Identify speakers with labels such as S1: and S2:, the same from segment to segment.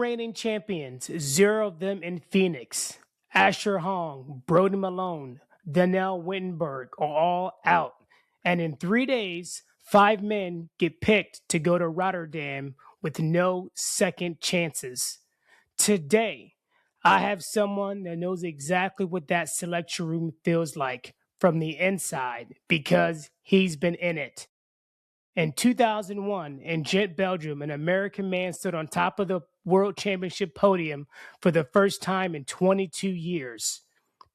S1: reigning champions, 0 of them in Phoenix. Asher Hong, Brody Malone, Donnell Whittenburg are all out. And in 3 days, 5 men get picked to go to Rotterdam with no second chances. Today, I have someone that knows exactly what that selection room feels like from the inside because he's been in it. In 2001, in Ghent, Belgium, an American man stood on top of the World Championship podium for the first time in 22 years.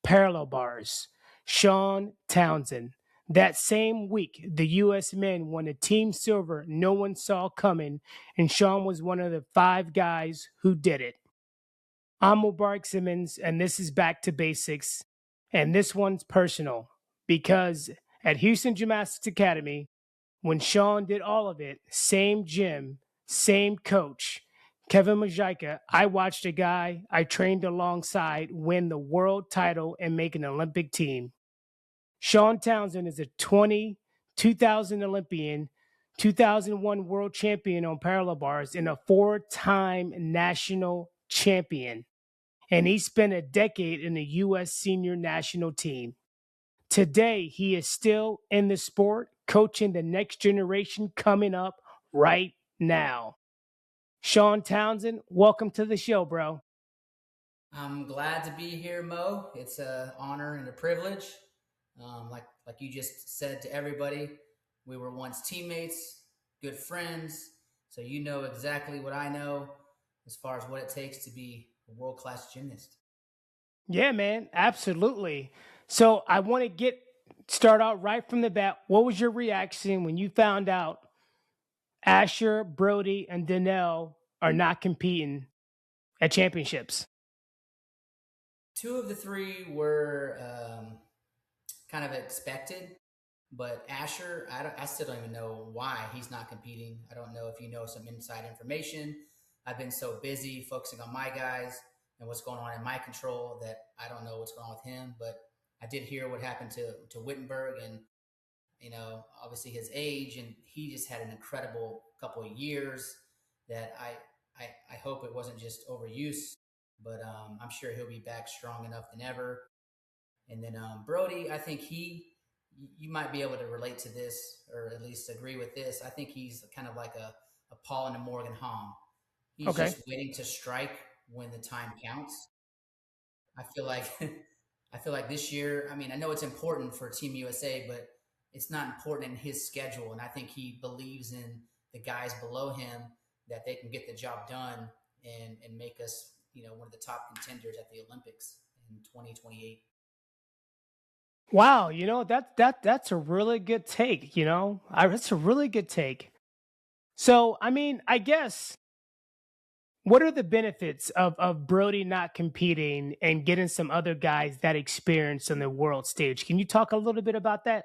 S1: Parallel bars. Sean Townsend. That same week, the U.S. men won a team silver no one saw coming, and Sean was one of the 5 guys who did it. I'm Mubarak Simmons, and this is Back to Basics, and this one's personal because at Houston Gymnastics Academy, when Sean did all of it, same gym, same coach, Kevin Mazeika, I watched a guy I trained alongside win the world title and make an Olympic team. Sean Townsend is a 2000 Olympian, 2001 world champion on parallel bars, and a 4-time national champion. And he spent a decade in the U.S. senior national team. Today, he is still in the sport, coaching the next generation coming up right now. Sean Townsend, welcome to the show, bro.
S2: I'm glad to be here, Mo. It's an honor and a privilege. Like you just said to everybody, we were once teammates, good friends, so you know exactly what I know as far as what it takes to be a world-class gymnast.
S1: Yeah, man, absolutely. So I want to start out right from the bat. What was your reaction when you found out Asher, Brody, and Donnell are not competing at championships?
S2: 2 of the 3 were kind of expected, but Asher, I still don't even know why he's not competing. I don't know if you know some inside information. I've been so busy focusing on my guys and what's going on in my control that I don't know what's going on with him. But I did hear what happened to Wittenberg, and obviously his age, and he just had an incredible couple of years that I hope it wasn't just overuse, but I'm sure he'll be back strong enough than ever. And then Brody, I think you might be able to relate to this or at least agree with this. I think he's kind of like a Paul and a Morgan Hong. He's
S1: Okay.
S2: just waiting to strike when the time counts. I feel like I feel like this year, I mean, I know it's important for Team USA, but it's not important in his schedule. And I think he believes in the guys below him that they can get the job done and make us, one of the top contenders at the Olympics in 2028.
S1: Wow, that's a really good take. That's a really good take. So, I mean, I guess what are the benefits of Brody not competing and getting some other guys that experience on the world stage? Can you talk a little bit about that?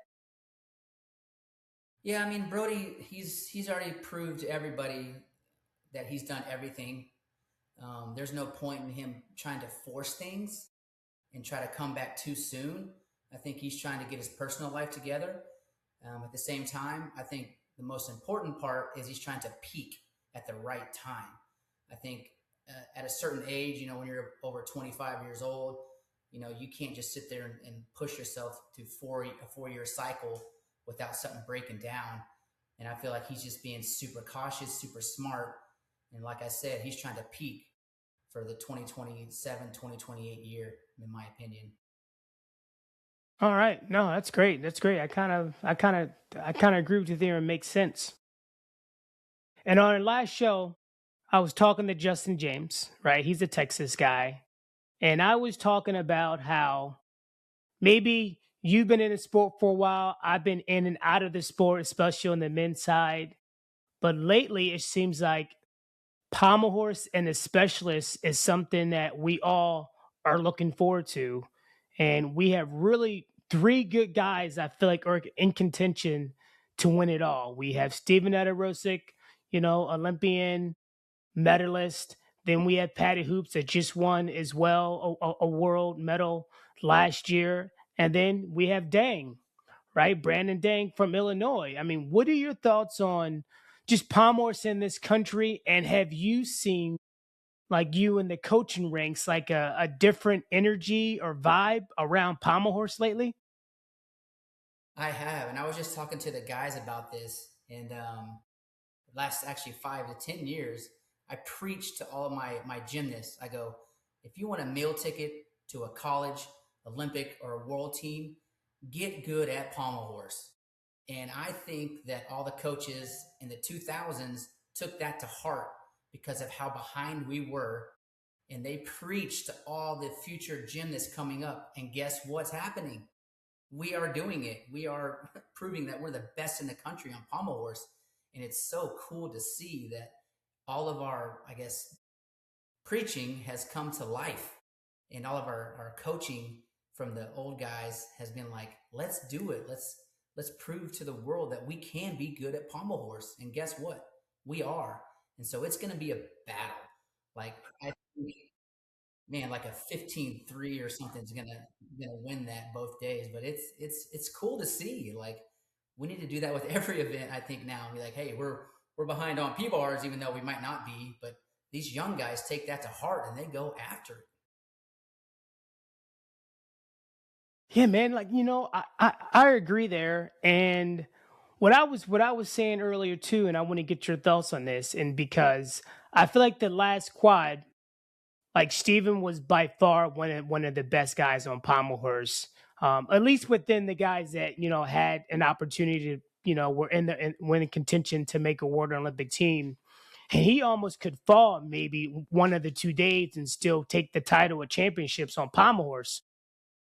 S2: Yeah, I mean, Brody, he's already proved to everybody that he's done everything. There's no point in him trying to force things and try to come back too soon. I think he's trying to get his personal life together. At the same time, I think the most important part is he's trying to peak at the right time. I think at a certain age, when you're over 25 years old, you can't just sit there and push yourself to a 4-year cycle without something breaking down. And I feel like he's just being super cautious, super smart. And like I said, he's trying to peak for the 2027, 2028 year, in my opinion.
S1: All right. No, that's great. That's great. I kind of agree with you there and makes sense. And on our last show, I was talking to Justin James, right? He's a Texas guy. And I was talking about how maybe you've been in the sport for a while. I've been in and out of the sport, especially on the men's side. But lately, it seems like Pommel horse and the specialist is something that we all are looking forward to. And we have really 3 good guys I feel like are in contention to win it all. We have Steven Ederosic, Olympian, medalist. Then we have Patty Hoops that just won as well a world medal last year. And then we have Dang, right? Brandon Dang from Illinois. I mean, what are your thoughts on just palm horse in this country? And have you seen like you in the coaching ranks, like a different energy or vibe around pommel horse lately?
S2: I have, and I was just talking to the guys about this, and last actually 5 to 10 years, I preach to all of my gymnasts. I go, if you want a meal ticket to a college, Olympic, or a world team, get good at pommel horse. And I think that all the coaches in the 2000s took that to heart because of how behind we were. And they preached to all the future gymnasts coming up. And guess what's happening? We are doing it. We are proving that we're the best in the country on pommel horse. And it's so cool to see that all of our, I guess, preaching has come to life. And all of our coaching from the old guys has been like, let's do it. Let's prove to the world that we can be good at pommel horse. And guess what? We are. And so it's going to be a battle. Like I think, man, like a 15-3 or something is gonna win that both days. But it's cool to see. Like we need to do that with every event. I think now be like, hey, we're behind on P bars, even though we might not be. But these young guys take that to heart and they go after it.
S1: Yeah, man. Like I agree there. And what I was saying earlier too, and I want to get your thoughts on this, and because I feel like the last quad, like Steven was by far one of the best guys on pommel horse, at least within the guys that had an opportunity to were were in contention to make a World Olympic team. And he almost could fall maybe one of the 2 days and still take the title of championships on pommel horse.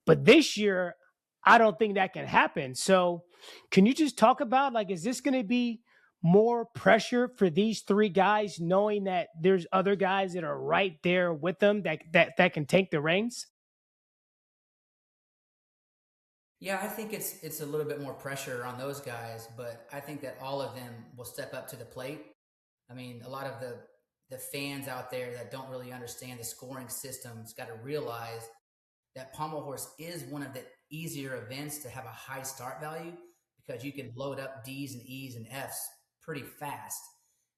S1: But this year, I don't think that can happen. So, can you just talk about, like, is this going to be more pressure for these three guys, knowing that there's other guys that are right there with them that can take the reins?
S2: Yeah, I think it's a little bit more pressure on those guys, but I think that all of them will step up to the plate. I mean, a lot of the fans out there that don't really understand the scoring systems got to realize that pommel horse is one of the easier events to have a high start value because you can load up D's and E's and F's pretty fast.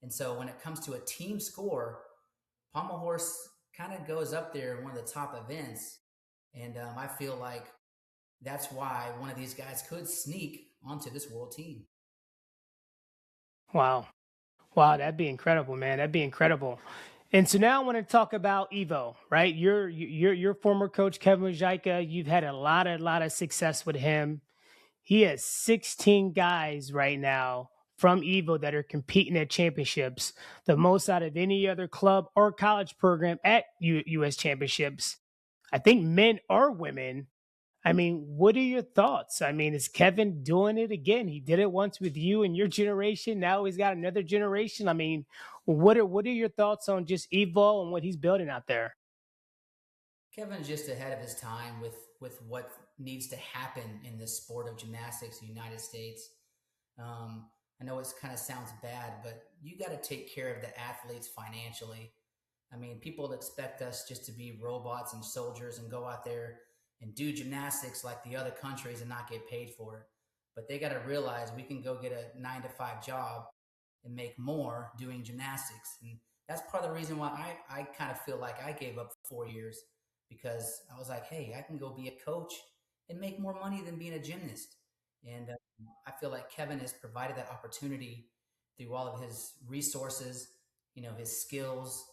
S2: And so when it comes to a team score, pommel horse kind of goes up there in one of the top events. And I feel like that's why one of these guys could sneak onto this world team.
S1: Wow. Wow, that'd be incredible, man. That'd be incredible. And so now I want to talk about Evo, right? Your former coach Kevin Mazeika. You've had a lot of success with him. He has 16 guys right now from Evo that are competing at championships, the most out of any other club or college program at US championships. I think men or women. I mean, what are your thoughts? I mean, is Kevin doing it again? He did it once with you and your generation. Now he's got another generation. I mean, what are your thoughts on just Evo and what he's building out there?
S2: Kevin's just ahead of his time with what needs to happen in the sport of gymnastics in the United States. I know it kind of sounds bad, but you got to take care of the athletes financially. I mean, people expect us just to be robots and soldiers and go out there and do gymnastics like the other countries and not get paid for it. But they got to realize we can go get a 9 to 5 job and make more doing gymnastics. And that's part of the reason why I kind of feel like I gave up 4 years because I was like, hey, I can go be a coach and make more money than being a gymnast. And I feel like Kevin has provided that opportunity through all of his resources, his skills.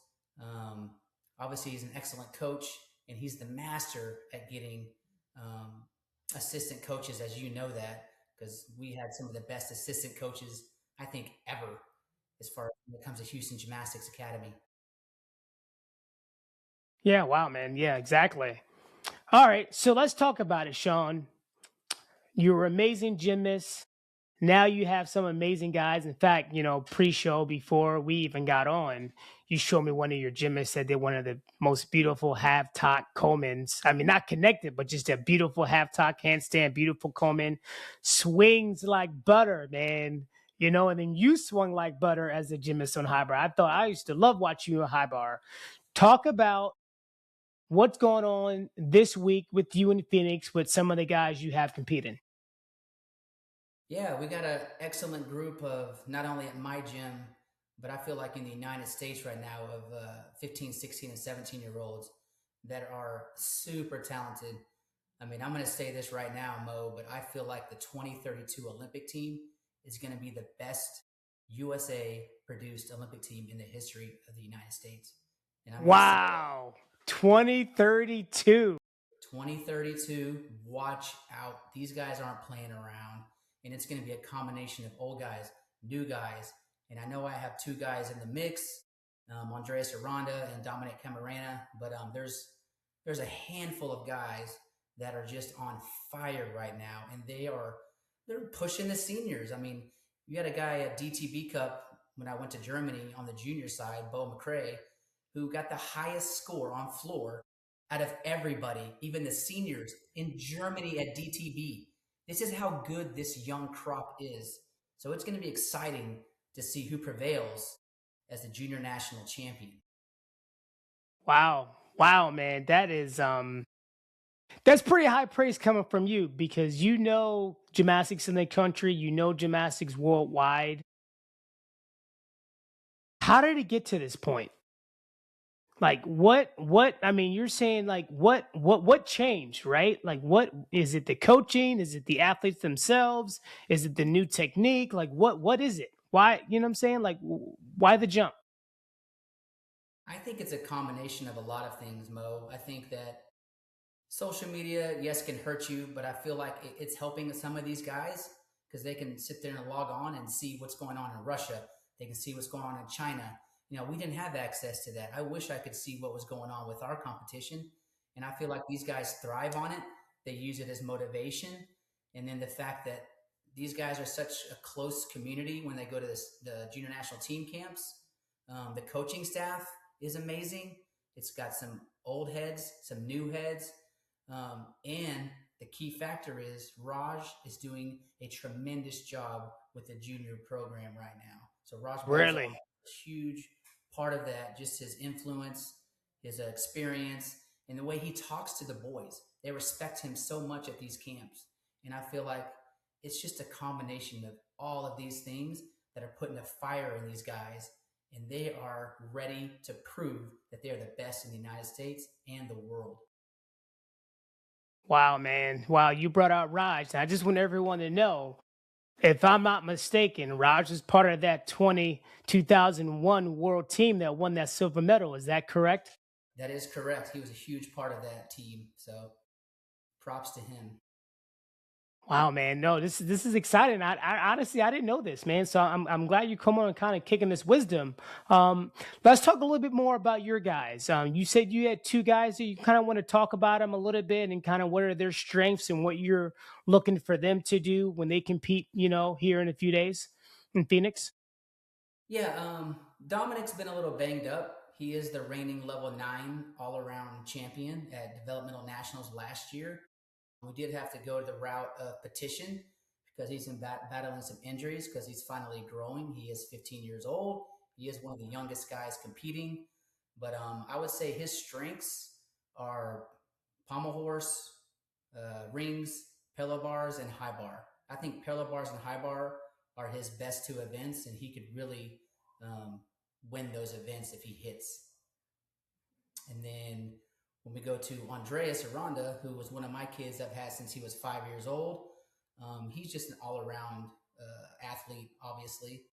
S2: Um, Obviously, he's an excellent coach, and he's the master at getting um, assistant coaches, as you know that, because we had some of the best assistant coaches I think ever, as far as when it comes to Houston Gymnastics Academy.
S1: Yeah, wow, man. Yeah, exactly. All right, so let's talk about it, Sean. You're an amazing gymnast. Now you have some amazing guys. In fact, pre-show before we even got on, you showed me one of your gymnasts that did one of the most beautiful half-tuck Colemans. I mean, not connected, but just a beautiful half-tuck handstand, beautiful Coleman, swings like butter, man. And then you swung like butter as a gymnast on high bar. I used to love watching you on high bar. Talk about what's going on this week with you in Phoenix with some of the guys you have competing.
S2: Yeah, we got an excellent group of not only at my gym, but I feel like in the United States right now of 15, 16, and 17-year-olds that are super talented. I mean, I'm going to say this right now, Mo, but I feel like the 2032 Olympic team is going to be the best USA produced Olympic team in the history of the United States. And I'm going to say that
S1: Wow. 2032.
S2: 2032, watch out. These guys aren't playing around. And it's going to be a combination of old guys, new guys. And I know I have two guys in the mix, Andreas Aranda and Dominic Camarena, but there's a handful of guys that are just on fire right now, and they're pushing the seniors. I mean, you had a guy at DTB Cup when I went to Germany on the junior side, Bo McRae, who got the highest score on floor out of everybody, even the seniors in Germany at DTB. This is how good this young crop is. So it's going to be exciting to see who prevails as the junior national champion.
S1: Wow. Wow, man. That's pretty high praise coming from you because you know gymnastics in the country, you know gymnastics worldwide. How did it get to this point? Like what I mean, you're saying like what changed, right? Like what is it, the coaching? Is it the athletes themselves? Is it the new technique? Like what is it? Why, you know what I'm saying? Like why the jump?
S2: I think it's a combination of a lot of things, Mo. I think that social media, yes, can hurt you, but I feel like it's helping some of these guys because they can sit there and log on and see what's going on in Russia. They can see what's going on in China. You know, we didn't have access to that. I wish I could see what was going on with our competition. And I feel like these guys thrive on it. They use it as motivation. And then the fact that these guys are such a close community when they go to the junior national team camps. The coaching staff is amazing. It's got some old heads, some new heads, and the key factor is Raj is doing a tremendous job with the junior program right now. So Raj Bhavsar,
S1: Really?
S2: huge part of that, just his influence, his experience, and the way he talks to the boys. They respect him so much at these camps. And I feel like it's just a combination of all of these things that are putting a fire in these guys. And they are ready to prove that they are the best in the United States and the world.
S1: Wow, man. Wow, you brought out Raj. I just want everyone to know, if I'm not mistaken, Raj was part of that 2001 world team that won that silver medal. Is that correct?
S2: That is correct. He was a huge part of that team. So props to him.
S1: Wow, man. No, this is exciting. I honestly I didn't know this, man. So I'm glad you come on and kind of kicking this wisdom. Let's talk a little bit more about your guys. You said you had two guys that you kind of want to talk about them a little bit and kind of what are their strengths and what you're looking for them to do when they compete, you know, here in a few days in Phoenix.
S2: Yeah, Dominic's been a little banged up. He is the reigning level 9 all around champion at developmental nationals last year. We did have to go to the route of petition because he's battling some injuries because he's finally growing. He is 15 years old. He is one of the youngest guys competing. But I would say his strengths are pommel horse, rings, pillow bars, and high bar. I think pillow bars and high bar are his best two events, and he could really um, win those events if he hits. And then when we go to Andreas Aranda, who was one of my kids I've had since he was 5 years old, he's just an all around athlete, obviously.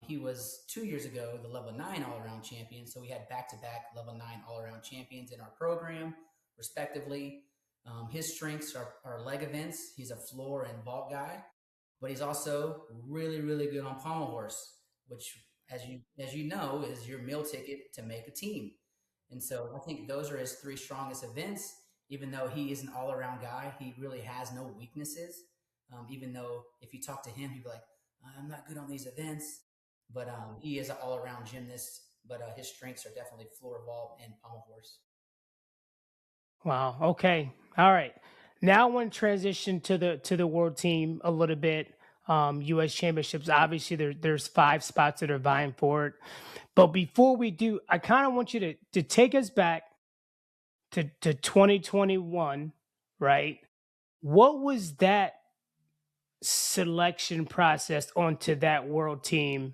S2: He was 2 years ago the level 9 all around champion. So we had back to back level 9 all around champions in our program, respectively. His strengths are leg events. He's a floor and vault guy, but he's also really, really good on pommel horse, which, as you know, is your meal ticket to make a team. And so I think those are his three strongest events. Even though he is an all around guy, he really has no weaknesses. Even though if you talk to him, he'd be like, I'm not good on these events. But he is an all around gymnast. But his strengths are definitely floor vault and pommel horse.
S1: Wow. Okay. All right. Now I want to transition to the world team a little bit. U.S. Championships. Obviously, there's 5 spots that are vying for it. But before we do, I kind of want you to take us back to 2021, right? What was that selection process onto that world team?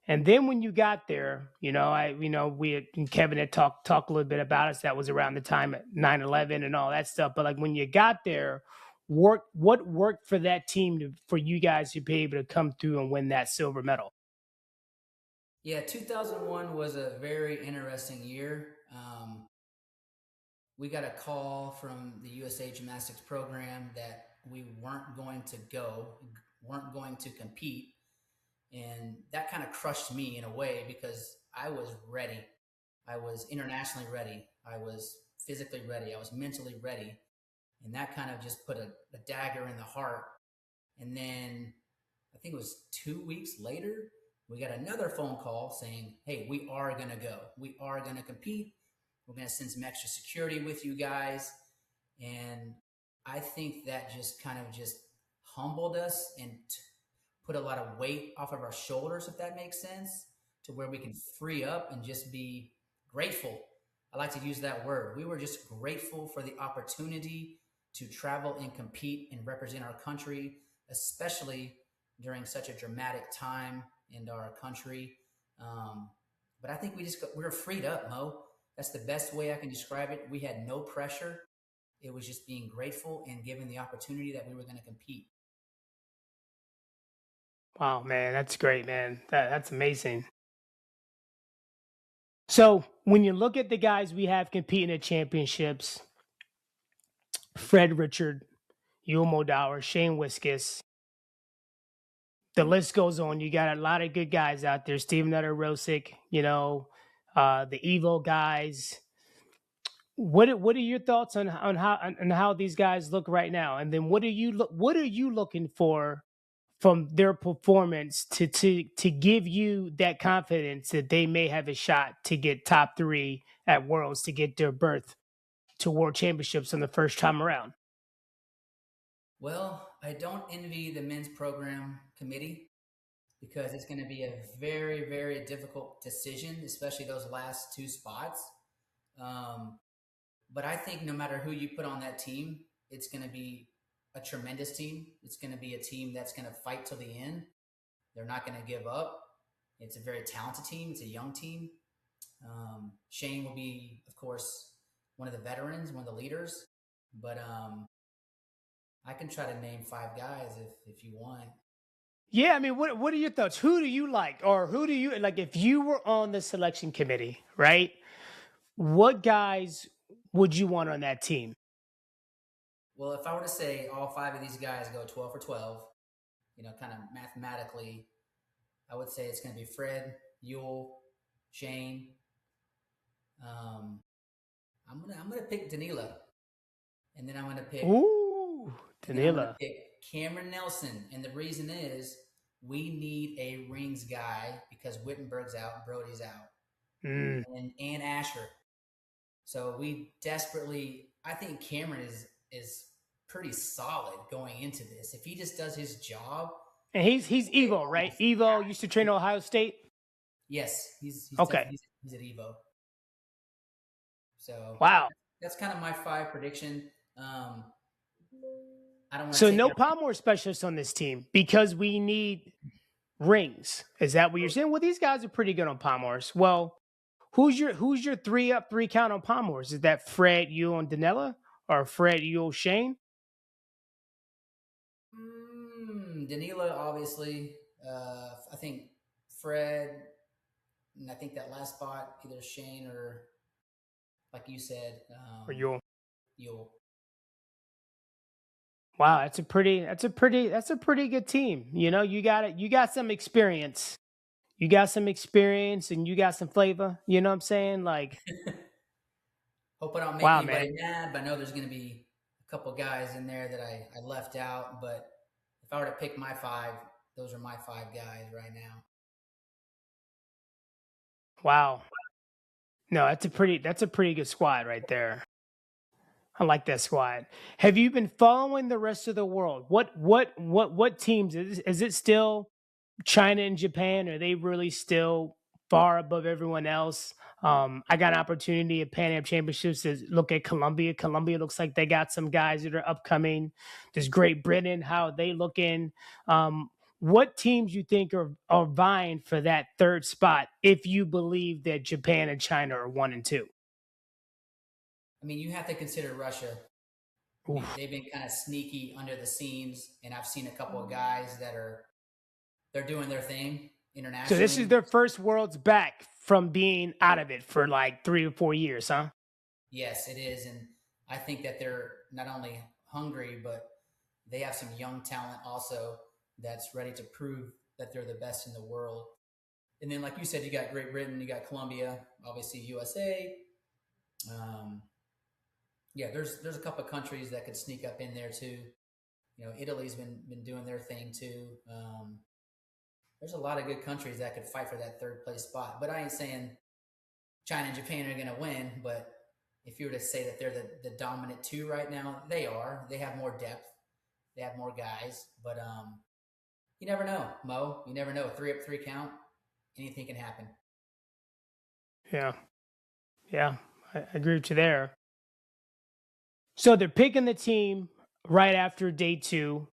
S1: And then when you got there, we and Kevin had talked a little bit about us. That was around the time at 9/11 and all that stuff. But like when you got there, what worked for that team for you guys to be able to come through and win that silver medal?
S2: Yeah, 2001 was a very interesting year. We got a call from the USA Gymnastics program that we weren't going to go, weren't going to compete. And that kind of crushed me in a way because I was ready. I was internationally ready. I was physically ready. I was mentally ready. And that kind of just put a dagger in the heart. And then I think it was 2 weeks later, we got another phone call saying, hey, we are going to go. We are going to compete. We're going to send some extra security with you guys. And I think that just kind of just humbled us and put a lot of weight off of our shoulders, if that makes sense, to where we can free up and just be grateful. I like to use that word. We were just grateful for the opportunity to travel and compete and represent our country, especially during such a dramatic time in our country. But I think we were freed up, Mo. That's the best way I can describe it. We had no pressure. It was just being grateful and given the opportunity that we were going to compete.
S1: Wow, man, that's great, man. That's amazing. So when you look at the guys we have competing at championships, Fred Richard, Yul Modower, Shane Wiskus, the list goes on. You got a lot of good guys out there. Steven Nutter Rosick, the EVO guys. What are your thoughts on how these guys look right now? And then what are you looking for from their performance to give you that confidence that they may have a shot to get top 3 at Worlds, to get their berth to World Championships on the first time around?
S2: Well, I don't envy the men's program committee because it's going to be a very, very difficult decision, especially those last 2 spots. But I think no matter who you put on that team, it's going to be a tremendous team. It's going to be a team that's going to fight till the end. They're not going to give up. It's a very talented team. It's a young team. Shane will be, of course, one of the veterans, one of the leaders. But I can try to name 5 guys if you want.
S1: Yeah, I mean, what are your thoughts? Who do you like, or who do you like if you were on the selection committee, right? What guys would you want on that team?
S2: Well, if I were to say all 5 of these guys go 12 for 12, kind of mathematically, I would say it's going to be Fred, Yul, Shane. I'm gonna pick Danila, and then I'm gonna pick.
S1: Ooh,
S2: And then I'm gonna
S1: Danila.
S2: pick Cameron Nelson, and the reason is we need a rings guy because Whittenberg's out, Brody's out,
S1: Mm.
S2: and Asher. So we desperately. I think Cameron is pretty solid going into this. If he just does his job,
S1: And he's Evo, right? Evo used to train Ohio State.
S2: yes, he's
S1: Okay.
S2: definitely he's at Evo. So
S1: Wow.
S2: that's kind of my 5 prediction. I don't want to
S1: So
S2: take
S1: no
S2: every.
S1: Pommel specialists on this team because we need rings. Is that what you're saying? Well, these guys are pretty good on Pommels. Well, who's your 3 up 3 count on Pommels? Is that Fred, you, and Danella, or Fred, you, Shane?
S2: Danila, obviously. I think Fred, and I think that last spot, either Shane or, like you said,
S1: Or you?
S2: Yule.
S1: Wow, that's a pretty good team. You got some experience. You got some experience and you got some flavor. You know what I'm saying? Like,
S2: Hope I don't make
S1: wow,
S2: anybody
S1: man.
S2: mad, but I know there's going to be a couple guys in there that I left out. But if I were to pick my 5, those are my 5 guys right now.
S1: Wow. No, that's a pretty good squad right there. I like that squad. Have you been following the rest of the world? What teams is it still China and Japan? Are they really still far above everyone else? I got an opportunity at Pan Am Championships to look at Colombia. Colombia looks like they got some guys that are upcoming. There's Great Britain. How are they looking? Um, what teams you think are vying for that third spot if you believe that Japan and China are 1 and 2?
S2: I mean, you have to consider Russia. I mean,
S1: Oof.
S2: they've been kind of sneaky under the scenes, and I've seen a couple of guys that they're doing their thing
S1: So this is
S2: internationally.
S1: their first Worlds back from being out of it for like 3 or 4 years, huh?
S2: Yes, it is, and I think that they're not only hungry, but they have some young talent also that's ready to prove that they're the best in the world. And then, like you said, you got Great Britain, you got Colombia, obviously USA. Um, yeah, there's a couple of countries that could sneak up in there too. You know, Italy's been doing their thing too. There's a lot of good countries that could fight for that third place spot. But I ain't saying China and Japan are going to win. But if you were to say that they're the dominant two right now, they are. They have more depth. They have more guys. But you never know, Mo. You never know. 3 up, 3 count. Anything can happen.
S1: Yeah. Yeah. I agree with you there. So they're picking the team right after day 2.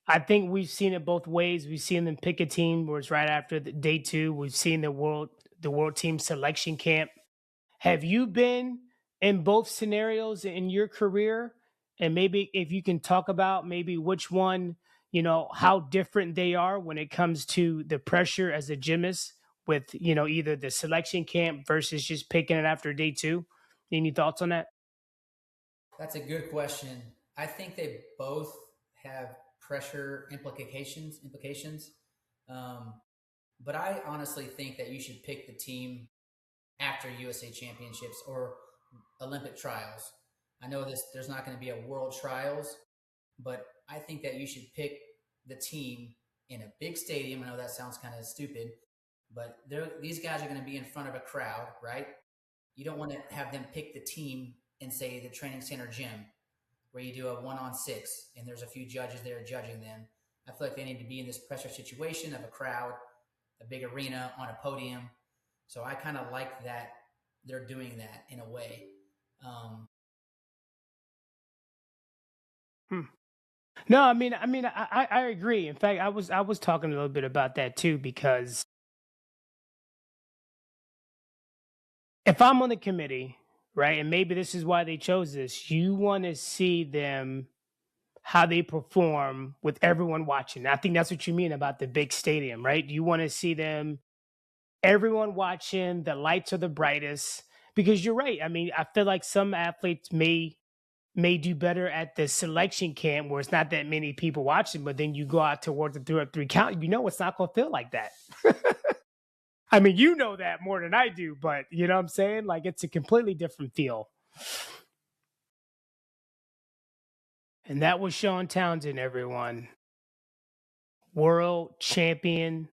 S1: I think we've seen it both ways. We've seen them pick a team where it's right after the day 2. We've seen the world team selection camp. Have you been in both scenarios in your career? And maybe if you can talk about maybe which one, how different they are when it comes to the pressure as a gymnast with, either the selection camp versus just picking it after day 2. Any thoughts on that?
S2: That's a good question. I think they both have pressure implications. Um, but I honestly think that you should pick the team after USA Championships or Olympic trials. I know there's not going to be a world trials, but I think that you should pick the team in a big stadium. I know that sounds kind of stupid, but these guys are going to be in front of a crowd, right? You don't want to have them pick the team in, say, the training center gym where you do a 1-on-6 and there's a few judges there judging them. I feel like they need to be in this pressure situation of a crowd, a big arena on a podium. So I kind of like that they're doing that in a way.
S1: Hmm. No, I agree. In fact, I was talking a little bit about that too, because if I'm on the committee, right, and maybe this is why they chose this, you want to see them how they perform with everyone watching. I think that's what you mean about the big stadium, right? You want to see them, everyone watching, the lights are the brightest. Because you're right. I mean, I feel like some athletes may do better at the selection camp where it's not that many people watching, but then you go out towards the 3 up 3 count, it's not going to feel like that. I mean, you know that more than I do, but you know what I'm saying? Like, it's a completely different feel. And that was Sean Townsend, everyone. World champion,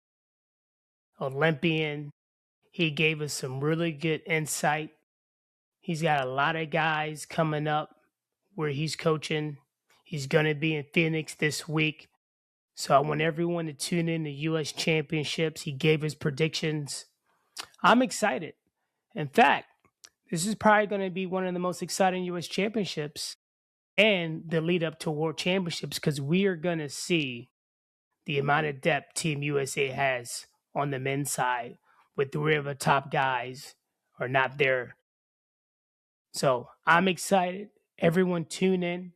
S1: Olympian. He gave us some really good insight. He's got a lot of guys coming up where he's coaching. He's going to be in Phoenix this week. So I want everyone to tune in to U.S. Championships. He gave his predictions. I'm excited. In fact, this is probably going to be one of the most exciting U.S. Championships and the lead up to World Championships, because we are going to see the amount of depth Team USA has on the men's side with 3 of the top guys are not there. So I'm excited. Everyone tune in.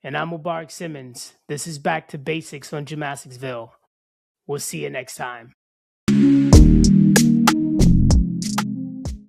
S1: And I'm Mubarak Simmons. This is Back to Basics on GymnasticsVille. We'll see you next time.